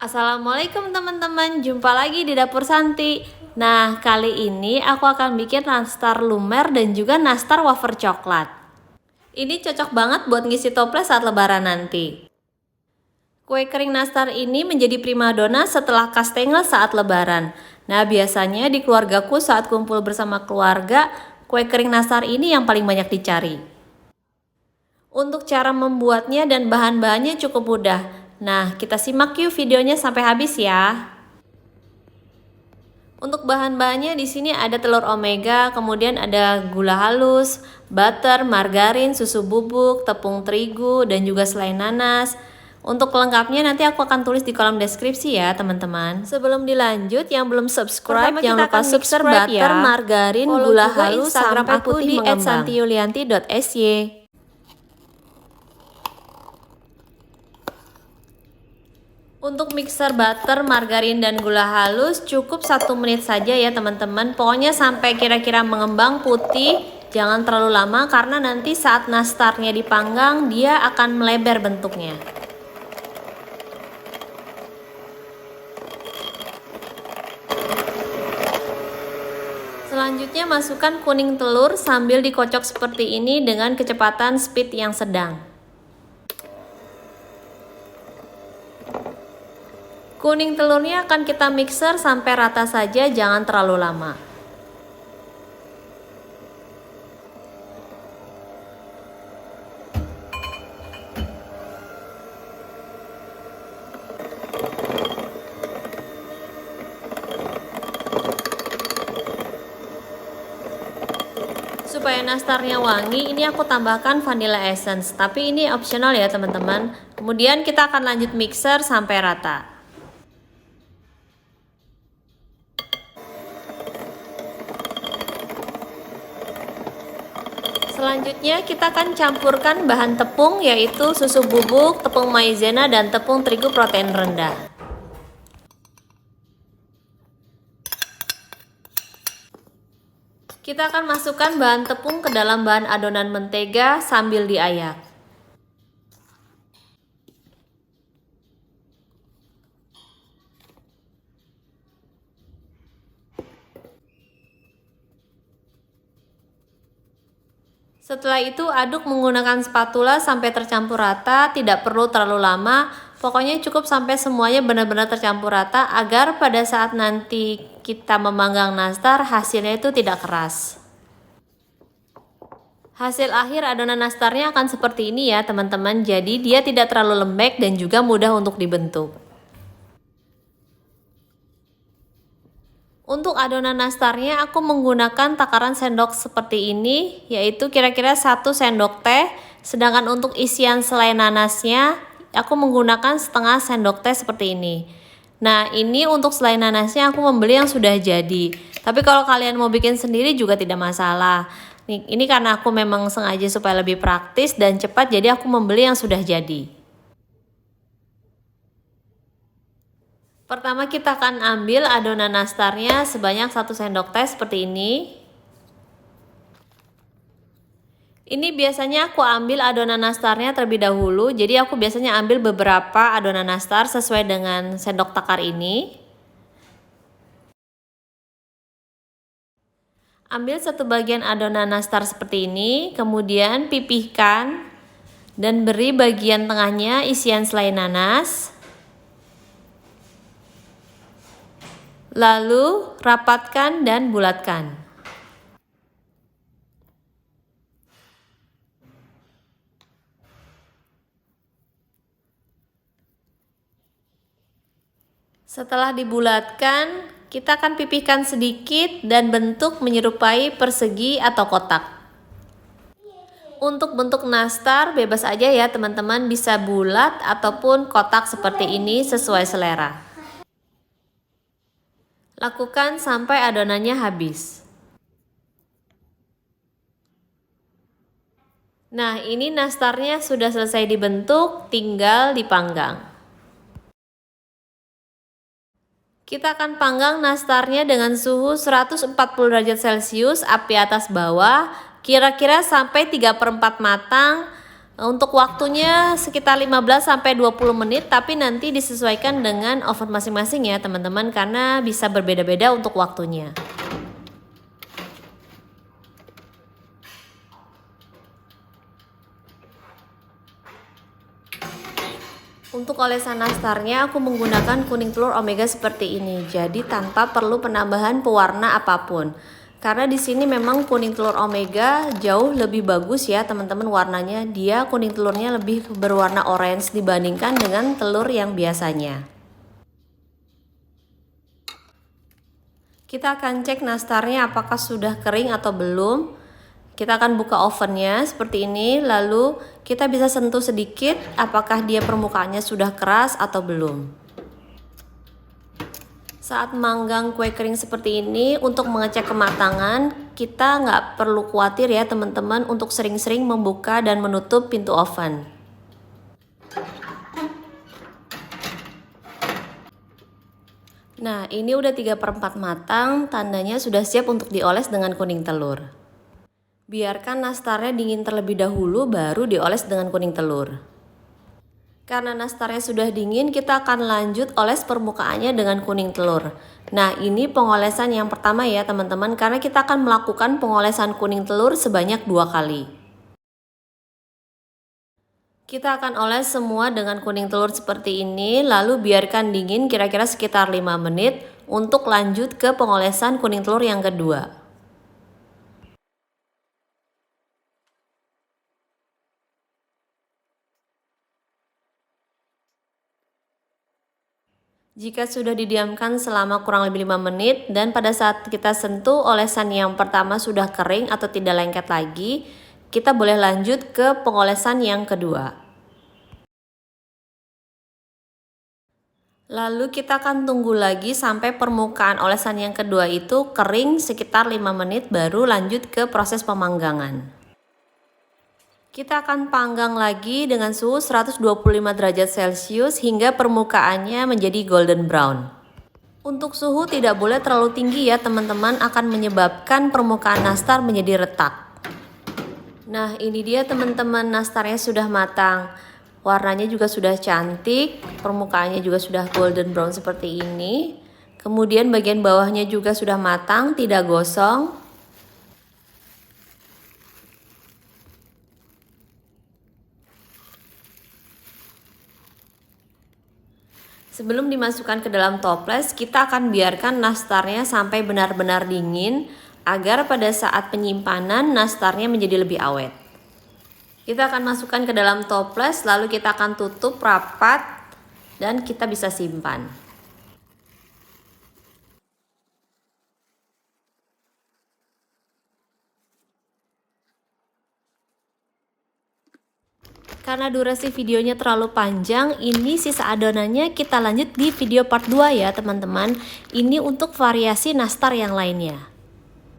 Assalamualaikum teman-teman, jumpa lagi di Dapur Santi. Nah, kali ini aku akan bikin nastar lumer dan juga nastar wafer coklat. Ini cocok banget buat ngisi toples saat lebaran nanti. Kue kering nastar ini menjadi primadona setelah kastengel saat lebaran. Nah, biasanya di keluargaku saat kumpul bersama keluarga, kue kering nastar ini yang paling banyak dicari. Untuk cara membuatnya dan bahan-bahannya cukup mudah. Nah, kita simak yuk videonya sampai habis ya. Untuk bahan-bahannya di sini ada telur omega, kemudian ada gula halus, butter, margarin, susu bubuk, tepung terigu, dan juga selai nanas. Untuk lengkapnya nanti aku akan tulis di kolom deskripsi ya teman-teman. Sebelum dilanjut, yang belum subscribe jangan lupa subscribe butter, ya. Margarin, gula halus, Instagram aku di @santiyulianti.sy. Untuk mixer butter, margarin, dan gula halus cukup 1 menit saja ya teman-teman. Pokoknya sampai kira-kira mengembang putih, jangan terlalu lama karena nanti saat nastarnya dipanggang dia akan melebar bentuknya. Selanjutnya masukkan kuning telur sambil dikocok seperti ini dengan kecepatan speed yang sedang. Kuning telurnya akan kita mixer sampai rata saja, jangan terlalu lama. Supaya nastarnya wangi, ini aku tambahkan vanilla essence, tapi ini optional ya teman-teman. Kemudian kita akan lanjut mixer sampai rata. Selanjutnya kita akan campurkan bahan tepung yaitu susu bubuk, tepung maizena, dan tepung terigu protein rendah. Kita akan masukkan bahan tepung ke dalam bahan adonan mentega sambil diayak. Setelah itu aduk menggunakan spatula sampai tercampur rata, tidak perlu terlalu lama, pokoknya cukup sampai semuanya benar-benar tercampur rata agar pada saat nanti kita memanggang nastar hasilnya itu tidak keras. Hasil akhir adonan nastarnya akan seperti ini ya teman-teman, jadi dia tidak terlalu lembek dan juga mudah untuk dibentuk. Untuk adonan nastarnya aku menggunakan takaran sendok seperti ini, yaitu kira-kira 1 sendok teh. Sedangkan untuk isian selai nanasnya aku menggunakan setengah sendok teh seperti ini. Nah, ini untuk selai nanasnya aku membeli yang sudah jadi. Tapi kalau kalian mau bikin sendiri juga tidak masalah. Ini karena aku memang sengaja supaya lebih praktis dan cepat, jadi aku membeli yang sudah jadi. Pertama kita akan ambil adonan nastarnya sebanyak 1 sendok teh seperti ini. Ini biasanya aku ambil adonan nastarnya terlebih dahulu, jadi aku biasanya ambil beberapa adonan nastar sesuai dengan sendok takar ini. Ambil 1 bagian adonan nastar seperti ini, kemudian pipihkan dan beri bagian tengahnya isian selai nanas. Lalu rapatkan dan bulatkan. Setelah dibulatkan, kita akan pipihkan sedikit dan bentuk menyerupai persegi atau kotak. Untuk bentuk nastar bebas aja ya teman-teman, bisa bulat ataupun kotak seperti ini sesuai selera. Lakukan sampai adonannya habis. Nah, ini nastarnya sudah selesai dibentuk, tinggal dipanggang. Kita akan panggang nastarnya dengan suhu 140 derajat Celcius, api atas bawah, kira-kira sampai 3/4 matang. Untuk waktunya sekitar 15-20 menit, tapi nanti disesuaikan dengan oven masing-masing ya teman-teman, karena bisa berbeda-beda untuk waktunya. Untuk olesan nastarnya aku menggunakan kuning telur omega seperti ini, jadi tanpa perlu penambahan pewarna apapun. Karena di sini memang kuning telur omega jauh lebih bagus ya teman-teman warnanya. Dia kuning telurnya lebih berwarna orange dibandingkan dengan telur yang biasanya. Kita akan cek nastarnya apakah sudah kering atau belum. Kita akan buka ovennya seperti ini, lalu kita bisa sentuh sedikit apakah dia permukaannya sudah keras atau belum. Saat manggang kue kering seperti ini, untuk mengecek kematangan, kita nggak perlu khawatir ya teman-teman untuk sering-sering membuka dan menutup pintu oven. Nah, ini udah 3/4 matang, tandanya sudah siap untuk dioles dengan kuning telur. Biarkan nastarnya dingin terlebih dahulu, baru dioles dengan kuning telur. Karena nastarnya sudah dingin, kita akan lanjut oles permukaannya dengan kuning telur. Nah, ini pengolesan yang pertama ya teman-teman, karena kita akan melakukan pengolesan kuning telur sebanyak 2 kali. Kita akan oles semua dengan kuning telur seperti ini, lalu biarkan dingin kira-kira sekitar 5 menit untuk lanjut ke pengolesan kuning telur yang kedua. Jika sudah didiamkan selama kurang lebih 5 menit dan pada saat kita sentuh olesan yang pertama sudah kering atau tidak lengket lagi, kita boleh lanjut ke pengolesan yang kedua. Lalu kita akan tunggu lagi sampai permukaan olesan yang kedua itu kering sekitar 5 menit baru lanjut ke proses pemanggangan. Kita akan panggang lagi dengan suhu 125 derajat Celcius hingga permukaannya menjadi golden brown. Untuk suhu tidak boleh terlalu tinggi ya teman-teman, akan menyebabkan permukaan nastar menjadi retak. Nah, ini dia teman-teman, nastarnya sudah matang. Warnanya juga sudah cantik, permukaannya juga sudah golden brown seperti ini. Kemudian bagian bawahnya juga sudah matang, tidak gosong. Sebelum dimasukkan ke dalam toples, kita akan biarkan nastarnya sampai benar-benar dingin agar pada saat penyimpanan nastarnya menjadi lebih awet. Kita akan masukkan ke dalam toples, lalu kita akan tutup rapat dan kita bisa simpan. Karena durasi videonya terlalu panjang, ini sisa adonannya kita lanjut di video part 2 ya teman-teman. Ini untuk variasi nastar yang lainnya.